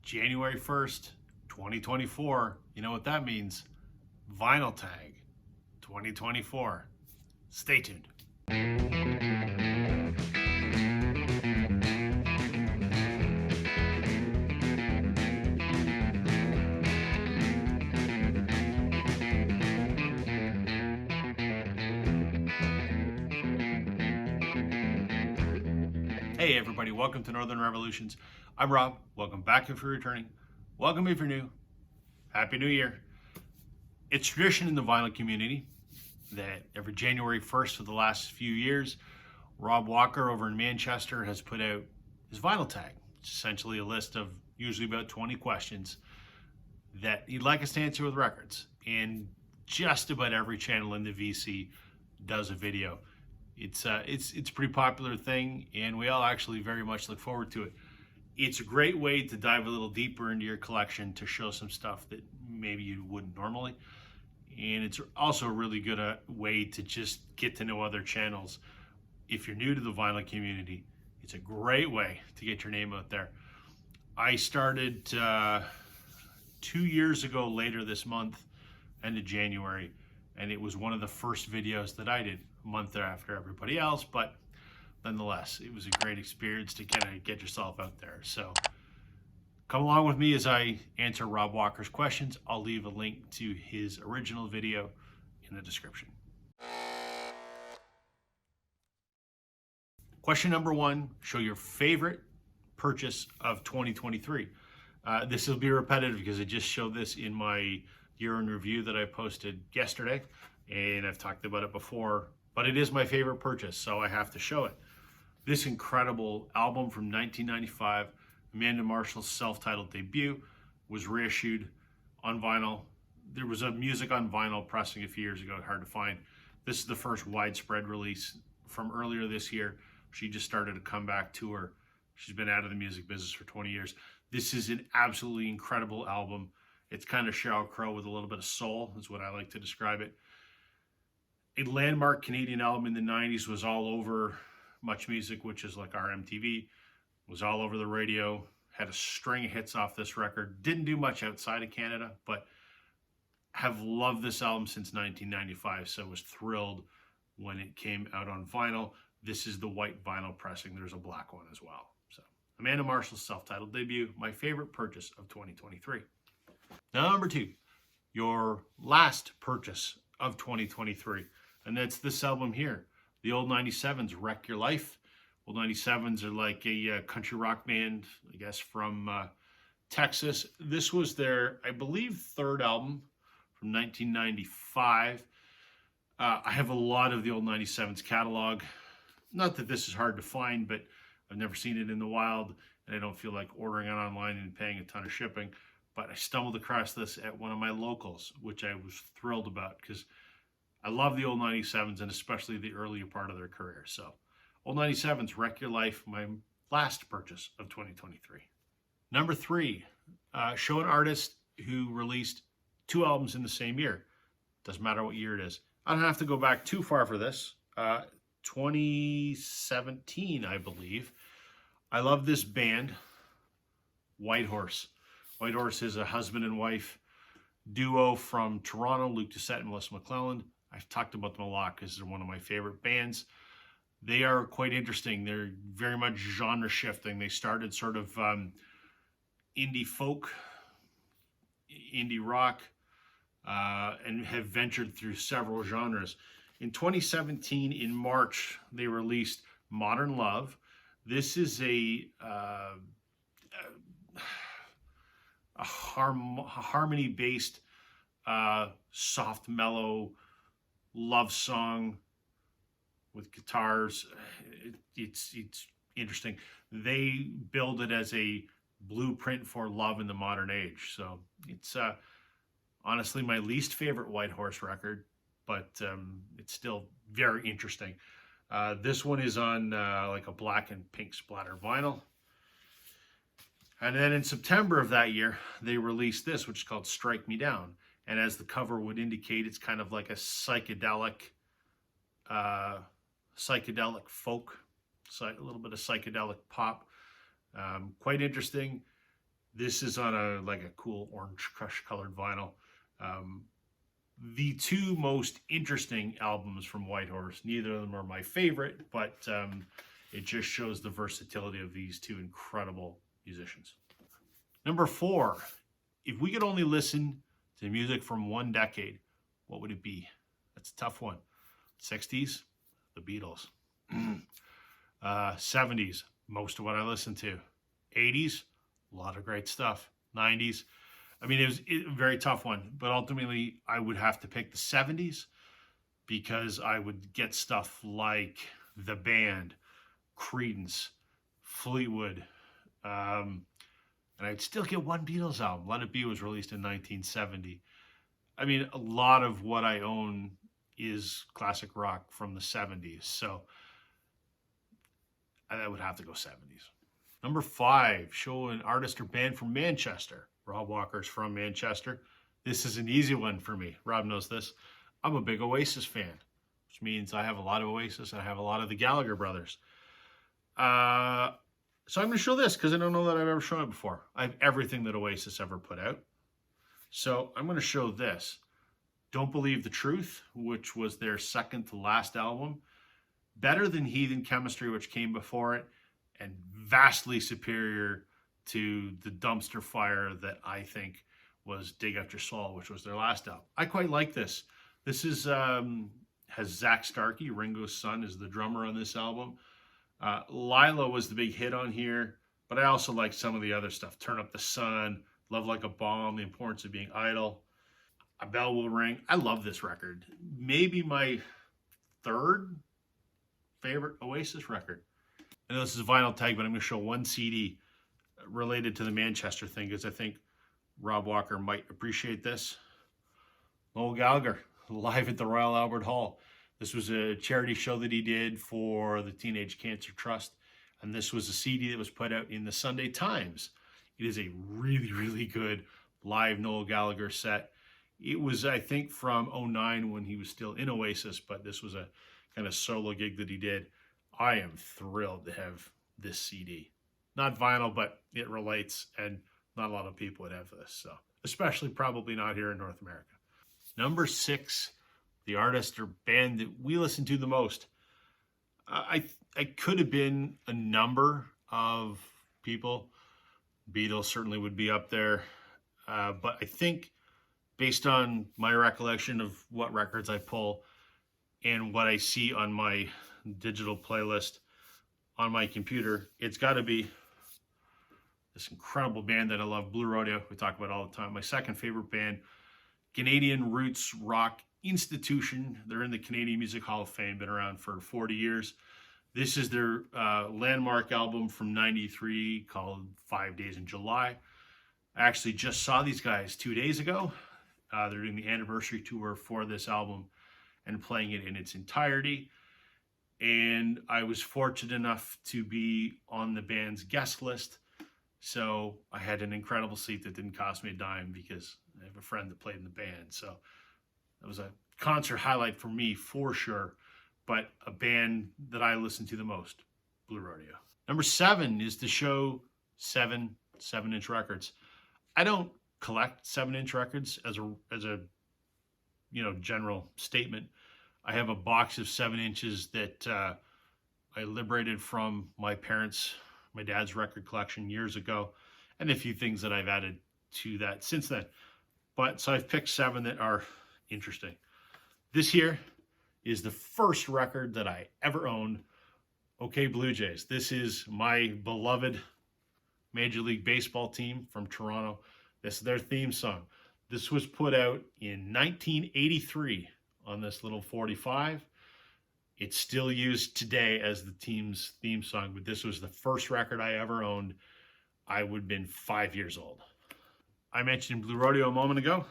January 1st, 2024. You know what that means? Vinyl Tag 2024. Stay tuned. Hey everybody, welcome to Northern Revolutions. I'm Rob. Welcome back if you're returning. Welcome if you're new. Happy New Year. It's tradition in the vinyl community that every January 1st for the last few years, Rob Walker over in Manchester has put out his vinyl tag. It's essentially a list of usually about 20 questions that he'd like us to answer with records. And just about every channel in the VC does a video. It's a pretty popular thing, and we all actually very much look forward to it. It's a great way to dive a little deeper into your collection to show some stuff that maybe you wouldn't normally. And it's also a really good way to just get to know other channels. If you're new to the vinyl community, it's a great way to get your name out there. I started 2 years ago later this month, end of January, and it was one of the first videos that I did, a month after everybody else, but nonetheless, it was a great experience to kind of get yourself out there. So come along with me as I answer Rob Walker's questions. I'll leave a link to his original video in the description. Question number one, show your favorite purchase of 2023. This will be repetitive because I just showed this in my year in review that I posted yesterday, and I've talked about it before, but it is my favorite purchase, so I have to show it. This incredible album from 1995, Amanda Marshall's self-titled debut, was reissued on vinyl. There was a music on vinyl pressing a few years ago, hard to find. This is the first widespread release from earlier this year. She just started a comeback tour. She's been out of the music business for 20 years. This is an absolutely incredible album. It's kind of Sheryl Crow with a little bit of soul, is what I like to describe it. A landmark Canadian album in the 90s, was all over Much Music, which is like our MTV, was all over the radio, had a string of hits off this record. Didn't do much outside of Canada, but have loved this album since 1995, so was thrilled when it came out on vinyl. This is the white vinyl pressing. There's a black one as well. So Amanda Marshall's self-titled debut, my favorite purchase of 2023. Now, number two, your last purchase of 2023, and that's this album here, the Old 97s, Wreck Your Life. Old 97s are like a country rock band, I guess, from Texas. This was their, I believe, third album from 1995. I have a lot of the Old 97s catalog. Not that this is hard to find, but I've never seen it in the wild, and I don't feel like ordering it online and paying a ton of shipping. But I stumbled across this at one of my locals, which I was thrilled about because I love the Old 97s and especially the earlier part of their career. So Old 97s, Wreck Your Life, my last purchase of 2023. Number three, show an artist who released two albums in the same year. Doesn't matter what year it is. I don't have to go back too far for this. 2017, I believe. I love this band, Whitehorse. Whitehorse is a husband and wife duo from Toronto, Luke Doucette and Melissa McClelland. I've talked about them a lot because they're one of my favorite bands. They are quite interesting. They're very much genre shifting. They started sort of indie folk, indie rock, and have ventured through several genres. In 2017, in March, they released Modern Love. This is a harmony-based, soft, mellow love song with guitars. It's interesting. They build it as a blueprint for love in the modern age. So it's honestly my least favorite Whitehorse record, but it's still very interesting. This one is on like a black and pink splatter vinyl. And then in September of that year, they released this, which is called Strike Me Down. And as the cover would indicate, it's kind of like a psychedelic folk, so a little bit of psychedelic pop. Quite interesting. This is on a cool orange crush colored vinyl. Um, the two most interesting albums from Whitehorse. Neither of them are my favorite, but it just shows the versatility of these two incredible musicians. Number 4, if we could only listen to music from one decade, what would it be? That's a tough one. 60s, the Beatles. 70s, most of what I listened to. 80s, a lot of great stuff. 90s, I mean, it was a very tough one, but ultimately I would have to pick the 70s because I would get stuff like The Band, Creedence, Fleetwood, and I'd still get one Beatles album. Let It Be was released in 1970. I mean, a lot of what I own is classic rock from the 70s, so I would have to go 70s. Number 5, show an artist or band from Manchester. Rob Walker's from Manchester. This is an easy one for me. Rob knows this. I'm a big Oasis fan, which means I have a lot of Oasis and I have a lot of the Gallagher brothers. So I'm going to show this because I don't know that I've ever shown it before. I have everything that Oasis ever put out. So I'm going to show this. Don't Believe the Truth, which was their second to last album. Better than Heathen Chemistry, which came before it, and vastly superior to the dumpster fire that I think was Dig Out Your Soul, which was their last album. I quite like this. This is has Zach Starkey, Ringo's son, is the drummer on this album. Lila was the big hit on here, but I also like some of the other stuff. Turn Up the Sun, Love Like a Bomb, The Importance of Being Idle, A Bell Will Ring. I love this record. Maybe my third favorite Oasis record. I know this is a vinyl tag, but I'm going to show one CD related to the Manchester thing because I think Rob Walker might appreciate this. Noel Gallagher, live at the Royal Albert Hall. This was a charity show that he did for the Teenage Cancer Trust, and this was a CD that was put out in the Sunday Times. It is a really, really good live Noel Gallagher set. It was, I think, from 2009 when he was still in Oasis, but this was a kind of solo gig that he did. I am thrilled to have this CD. Not vinyl, but it relates, and not a lot of people would have this, so especially probably not here in North America. Number 6, the artist or band that we listen to the most. I could have been a number of people. Beatles certainly would be up there, but I think based on my recollection of what records I pull and what I see on my digital playlist on my computer, it's got to be this incredible band that I love, Blue Rodeo. We talk about it all the time. My second favorite band, Canadian roots rock institution. They're in the Canadian Music Hall of Fame, been around for 40 years. This is their landmark album from '93 called 5 Days in July. I actually just saw these guys 2 days ago. They're doing the anniversary tour for this album and playing it in its entirety. And I was fortunate enough to be on the band's guest list. So I had an incredible seat that didn't cost me a dime because I have a friend that played in the band. So that was a concert highlight for me for sure, but a band that I listen to the most, Blue Rodeo. Number 7 is to show 7-inch records. I don't collect 7-inch records as a general statement. I have a box of 7 inches that I liberated from my dad's record collection years ago, and a few things that I've added to that since then. But so I've picked 7 that are interesting. This here is the first record that I ever owned. OK Blue Jays. This is my beloved Major League Baseball team from Toronto. This is their theme song. This was put out in 1983 on this little 45. It's still used today as the team's theme song, but this was the first record I ever owned. I would have been 5 years old. I mentioned Blue Rodeo a moment ago.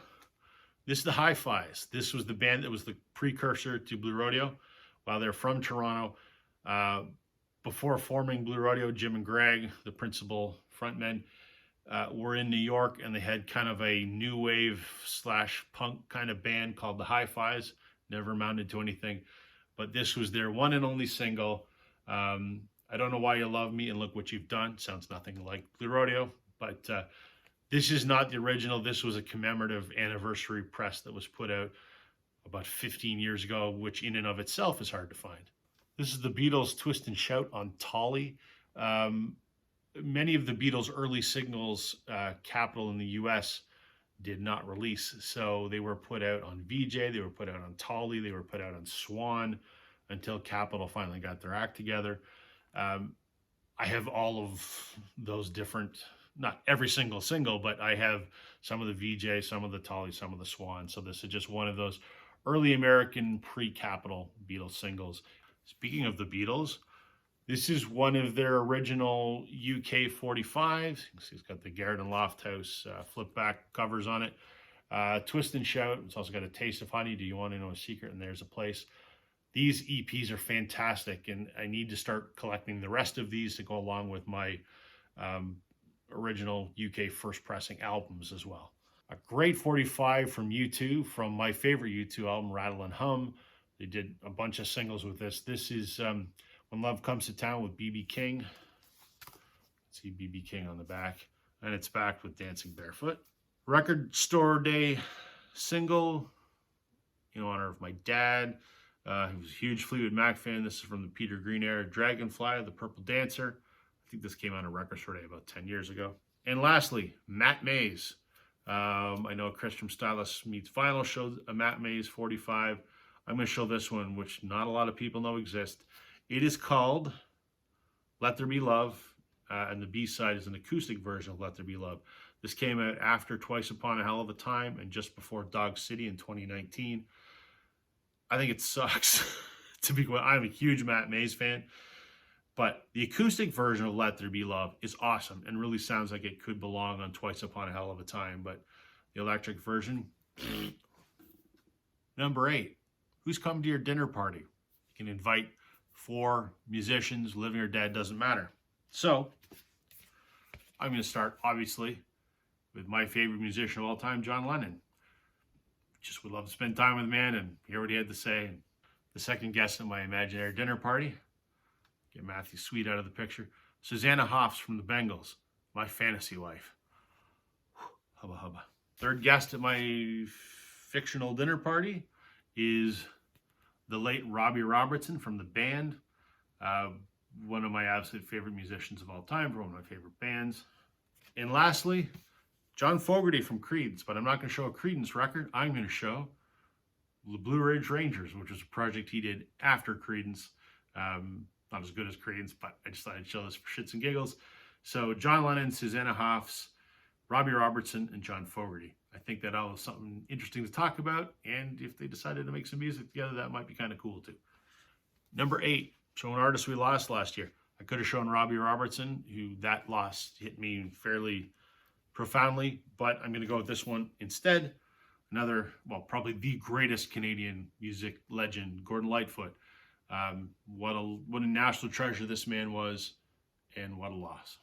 This is the Hi-Fis. This was the band that was the precursor to Blue Rodeo. While they're from Toronto, before forming Blue Rodeo, Jim and Greg, the principal frontmen, were in New York, and they had kind of a new wave / punk kind of band called the Hi-Fis. Never amounted to anything, but this was their one and only single. I Don't Know Why You Love Me and Look What You've Done. Sounds nothing like Blue Rodeo, but This is not the original. This was a commemorative anniversary press that was put out about 15 years ago, which in and of itself is hard to find. This is the Beatles' Twist and Shout on Tolly. Many of the Beatles' early singles, Capitol in the US, did not release. So they were put out on VJ, they were put out on Tolly, they were put out on Swan until Capitol finally got their act together. I have all of those different, not every single, but I have some of the VJ, some of the Tolly, some of the Swan. So this is just one of those early American pre-Capitol Beatles singles. Speaking of the Beatles, this is one of their original UK 45s. You can see it's got the Garrett and Lofthouse flip back covers on it. Twist and Shout. It's also got A Taste of Honey. Do You Want to Know a Secret? And There's a Place. These EPs are fantastic, and I need to start collecting the rest of these to go along with my original UK first pressing albums as well. A great 45 from U2, from my favorite U2 album, Rattle and Hum. They did a bunch of singles with this. This is When Love Comes to Town with B.B. King. See B.B. King on the back. And it's backed with Dancing Barefoot. Record Store Day single in honor of my dad. He was a huge Fleetwood Mac fan. This is from the Peter Green era. Dragonfly, The Purple Dancer. I think this came out on Record Store Day about 10 years ago. And lastly, Matt Mays. I know Chris from Stylist Meets Vinyl showed a Matt Mays 45. I'm going to show this one, which not a lot of people know exists. It is called Let There Be Love, and the B-side is an acoustic version of Let There Be Love. This came out after Twice Upon a Hell of a Time and just before Dog City in 2019. I think it sucks. To be quite, I'm a huge Matt Mays fan, but the acoustic version of Let There Be Love is awesome and really sounds like it could belong on Twice Upon a Hell of a Time, but the electric version. Number 8, who's come to your dinner party? You can invite 4 musicians, living or dead, doesn't matter. So I'm going to start, obviously, with my favorite musician of all time, John Lennon. Just would love to spend time with the man and hear what he had to say. The second guest at my imaginary dinner party, get Matthew Sweet out of the picture, Susanna Hoffs from the Bengals, my fantasy wife. Hubba hubba. Third guest at my fictional dinner party is the late Robbie Robertson from the Band, one of my absolute favorite musicians of all time, from one of my favorite bands. And lastly, John Fogerty from Creedence, but I'm not going to show a Creedence record. I'm going to show the Blue Ridge Rangers, which was a project he did after Creedence. Not as good as Creedence, but I just thought I'd show this for shits and giggles. So John Lennon, Susanna Hoffs, Robbie Robertson, and John Fogerty. I think that all is something interesting to talk about, and if they decided to make some music together, that might be kind of cool too. Number 8, showing artists we lost last year. I could have shown Robbie Robertson, who that loss hit me fairly profoundly, but I'm going to go with this one instead. Another, well, probably the greatest Canadian music legend, Gordon Lightfoot. What a national treasure this man was, and what a loss.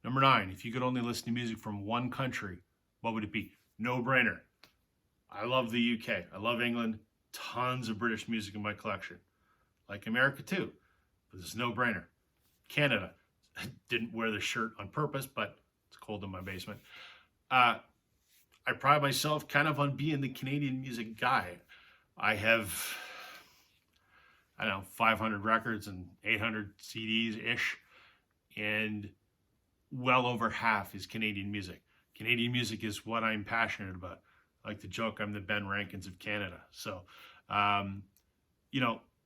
Number 9, if you could only listen to music from one country, what would it be? No brainer. I love the UK. I love England. Tons of British music in my collection. Like America too, but it's no brainer. Canada. I didn't wear the shirt on purpose, but it's cold in my basement. I pride myself kind of on being the Canadian music guy. I have, 500 records and 800 CDs-ish, and well over half is Canadian music. Canadian music is what I'm passionate about. I like to joke I'm the Ben Rankins of Canada. So,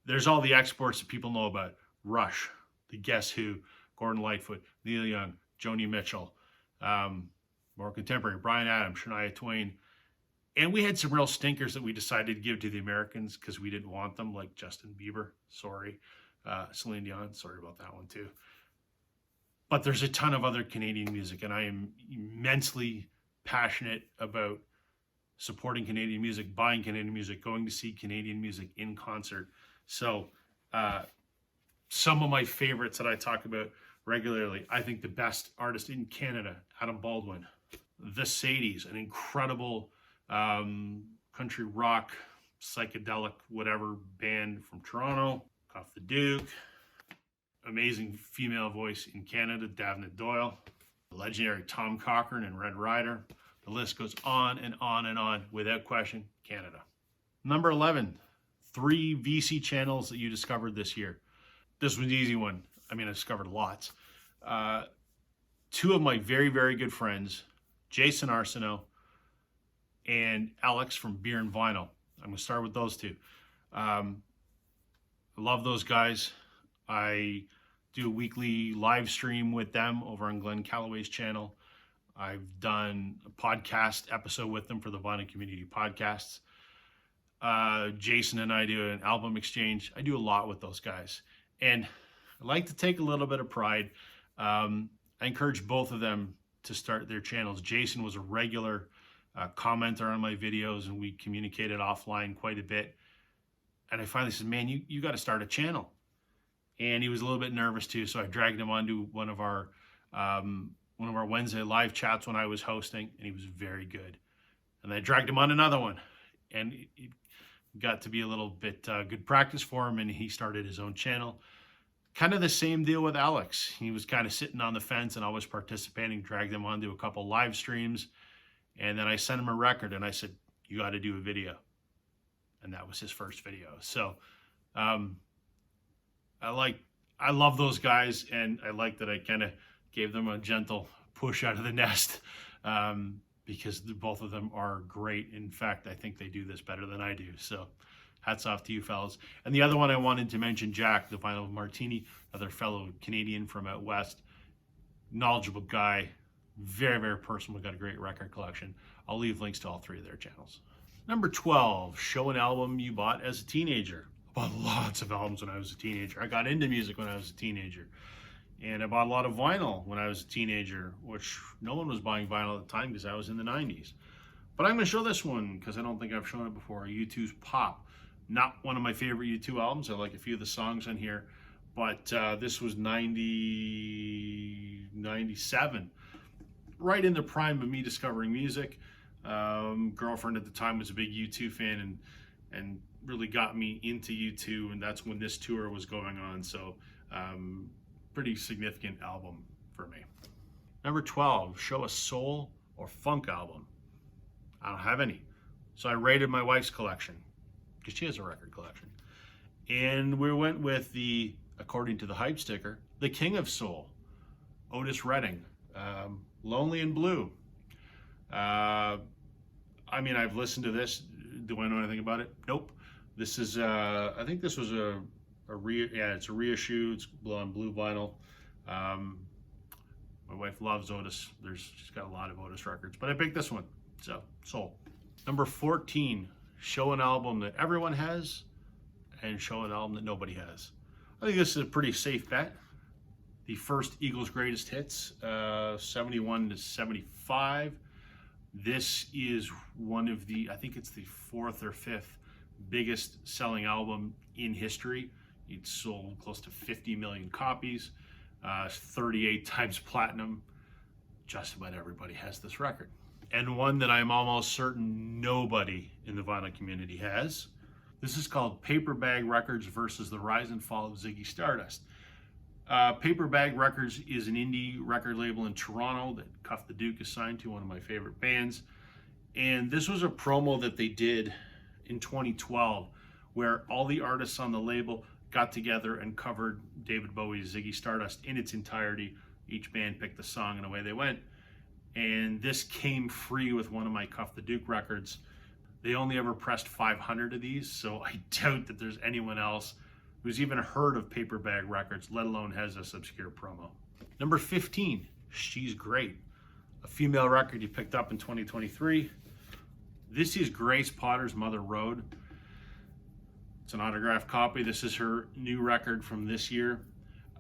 there's all the exports that people know about. Rush, the Guess Who, Gordon Lightfoot, Neil Young, Joni Mitchell, more contemporary, Bryan Adams, Shania Twain. And we had some real stinkers that we decided to give to the Americans because we didn't want them, like Justin Bieber. Sorry. Celine Dion. Sorry about that one too. But there's a ton of other Canadian music, and I am immensely passionate about supporting Canadian music, buying Canadian music, going to see Canadian music in concert. So some of my favorites that I talk about regularly, I think the best artist in Canada, Adam Baldwin. The Sadies, an incredible country rock, psychedelic, whatever band from Toronto. Cuff the Duke. Amazing female voice in Canada, Davina Doyle. legendary Tom Cochrane and Red Rider. The list goes on and on and on. Without question, Canada. Number 11, 3 VC channels that you discovered this year. This was an easy one. I mean, I discovered lots. 2 of my very, very good friends, Jason Arsenault and Alex from Beer and Vinyl. I'm going to start with those 2. I love those guys. I do a weekly live stream with them over on Glen Kellaway's channel. I've done a podcast episode with them for the Vinyl Community Podcasts. Jason and I do an album exchange. I do a lot with those guys. And I like to take a little bit of pride. I encourage both of them to start their channels. Jason was a regular commenter on my videos, and we communicated offline quite a bit. And I finally said, man, you got to start a channel. And he was a little bit nervous too, so I dragged him onto one of our Wednesday live chats when I was hosting, and he was very good. And I dragged him on another one, and it got to be a little bit good practice for him, and he started his own channel. Kind of the same deal with Alex. He was kind of sitting on the fence, and I was participating, dragged him onto a couple live streams, and then I sent him a record, and I said, you got to do a video. And that was his first video. So I love those guys, and I like that I kind of gave them a gentle push out of the nest because both of them are great. In fact, I think they do this better than I do. So hats off to you fellas. And the other one I wanted to mention, Jack, the Vinyl Martini, another fellow Canadian from out west, knowledgeable guy, very, very personal, got a great record collection. I'll leave links to all 3 of their channels. Number 12, show an album you bought as a teenager. I bought lots of albums when I was a teenager. I got into music when I was a teenager. And I bought a lot of vinyl when I was a teenager, which no one was buying vinyl at the time because I was in the 90s. But I'm going to show this one because I don't think I've shown it before, U2's Pop. Not one of my favorite U2 albums. I like a few of the songs on here. But this was 97. Right in the prime of me discovering music. Girlfriend at the time was a big U2 fan and really got me into U2, and that's when this tour was going on. So pretty significant album for me. Number 12, show a soul or funk album. I don't have any. So I rated my wife's collection because she has a record collection. And we went with the, according to the hype sticker, the King of Soul, Otis Redding, Lonely and Blue. I mean, I've listened to this. Do I know anything about it? Nope. This is, I think this was it's a reissue. It's on blue vinyl. My wife loves Otis. She's got a lot of Otis records, but I picked this one. So, Soul. Number 14, show an album that everyone has and show an album that nobody has. I think this is a pretty safe bet. The first Eagles' Greatest Hits, 71 to 75. This is one of the, I think it's the 4th or 5th biggest selling album in history. It sold close to 50 million copies, 38 times platinum. Just about everybody has this record. And one that I'm almost certain nobody in the vinyl community has. This is called Paper Bag Records versus the Rise and Fall of Ziggy Stardust. Paper Bag Records is an indie record label in Toronto that Cuff the Duke is signed to, one of my favorite bands. And this was a promo that they did in 2012 where all the artists on the label got together and covered David Bowie's Ziggy Stardust in its entirety. Each band picked a song and away they went. And this came free with one of my Cuff the Duke records. They only ever pressed 500 of these, so I doubt that there's anyone else who's even heard of Paper Bag Records, let alone has this obscure promo. Number 15, She's Great, a female record you picked up in 2023. This is Grace Potter's Mother Road. It's an autographed copy. This is her new record from this year.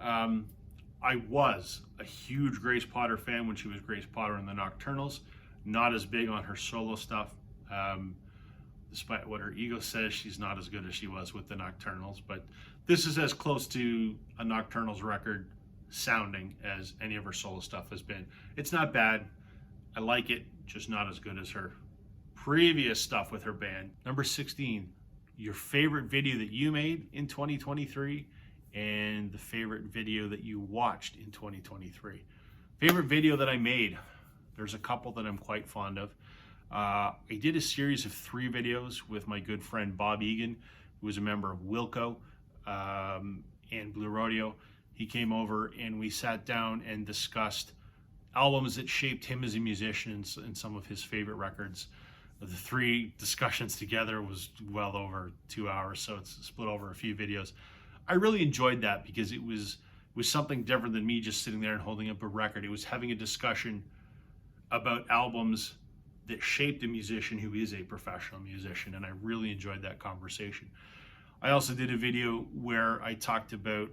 I was a huge Grace Potter fan when she was Grace Potter in the Nocturnals. Not as big on her solo stuff. Despite what her ego says, she's not as good as she was with the Nocturnals. But this is as close to a Nocturnals record sounding as any of her solo stuff has been. It's not bad. I like it, just not as good as her previous stuff with her band. Number 16, your favorite video that you made in 2023 and the favorite video that you watched in 2023. Favorite video that I made. There's a couple that I'm quite fond of. I did a series of 3 videos with my good friend Bob Egan, who was a member of Wilco and Blue Rodeo. He came over and we sat down and discussed albums that shaped him as a musician and some of his favorite records. The 3 discussions together was well over 2 hours, so it's split over a few videos. I really enjoyed that because it was something different than me just sitting there and holding up a record. It was having a discussion about albums that shaped a musician who is a professional musician, and I really enjoyed that conversation. I also did a video where I talked about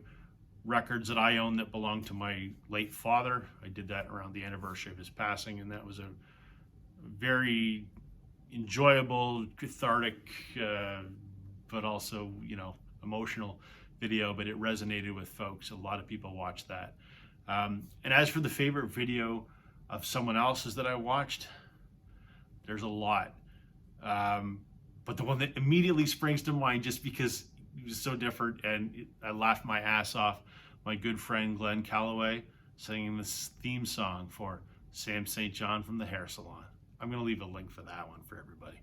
records that I own that belong to my late father. I did that around the anniversary of his passing, and that was a very enjoyable, cathartic, but also, emotional video, but it resonated with folks. A lot of people watched that. And as for the favorite video of someone else's that I watched, there's a lot. But the one that immediately springs to mind, just because it was so different and I laughed my ass off, my good friend Glen Kellaway singing this theme song for Sam St. John from the Hair Salon. I'm going to leave a link for that one for everybody.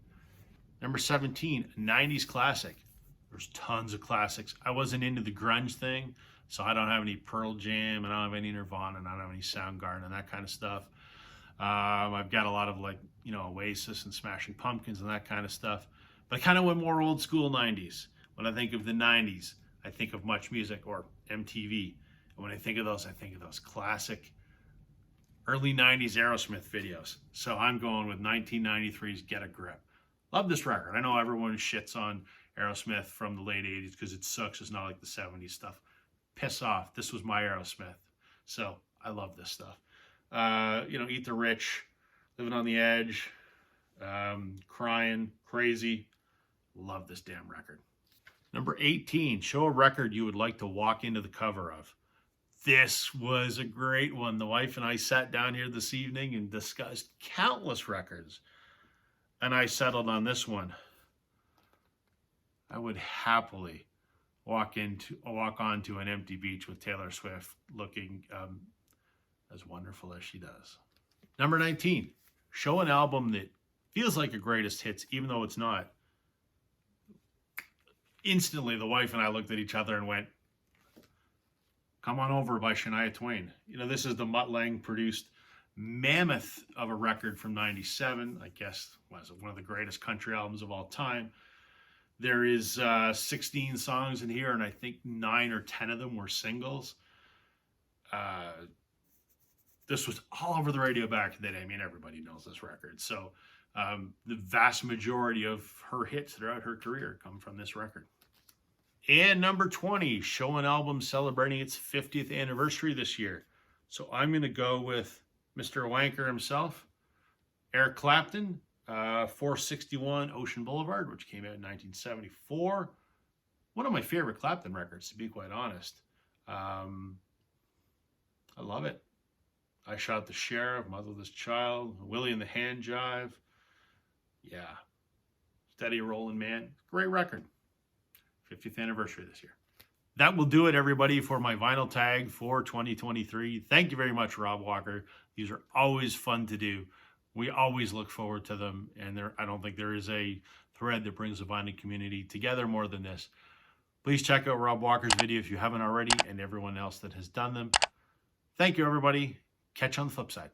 Number 17, 90s classic. There's tons of classics. I wasn't into the grunge thing, so I don't have any Pearl Jam, and I don't have any Nirvana, and I don't have any Soundgarden and that kind of stuff. I've got a lot of Oasis and Smashing Pumpkins and that kind of stuff. But I kind of went more old school 90s. When I think of the 90s, I think of Much Music or MTV. And when I think of those, I think of those classic early 90s Aerosmith videos. So I'm going with 1993's Get a Grip. Love this record. I know everyone shits on Aerosmith from the late 80s because it sucks. It's not like the 70s stuff. Piss off. This was my Aerosmith. So I love this stuff. Eat the Rich, Living on the Edge, Crying, Crazy. Love this damn record. Number 18, show a record you would like to walk into the cover of. This was a great one. The wife and I sat down here this evening and discussed countless records. And I settled on this one. I would happily walk onto an empty beach with Taylor Swift looking as wonderful as she does. Number 19, show an album that feels like a greatest hits, even though it's not. Instantly, the wife and I looked at each other and went, Come On Over by Shania Twain. This is the Mutt Lange produced mammoth of a record from 97. I guess was one of the greatest country albums of all time. There is 16 songs in here, and I think 9 or 10 of them were singles. This was all over the radio back in the day. I mean, everybody knows this record. So the vast majority of her hits throughout her career come from this record. And number 20, show an album celebrating its 50th anniversary this year. So I'm going to go with Mr. Wanker himself, Eric Clapton, 461 Ocean Boulevard, which came out in 1974. One of my favorite Clapton records, to be quite honest. I love it. I Shot the Sheriff, Motherless Child, Willie and the Hand Jive. Yeah. Steady Rolling Man. Great record. 50th anniversary this year. That will do it, everybody, for my vinyl tag for 2023. Thank you very much, Rob Walker. These are always fun to do. We always look forward to them, and I don't think there is a thread that brings the vinyl community together more than this. Please check out Rob Walker's video if you haven't already, and everyone else that has done them. Thank you, everybody. Catch you on the flip side.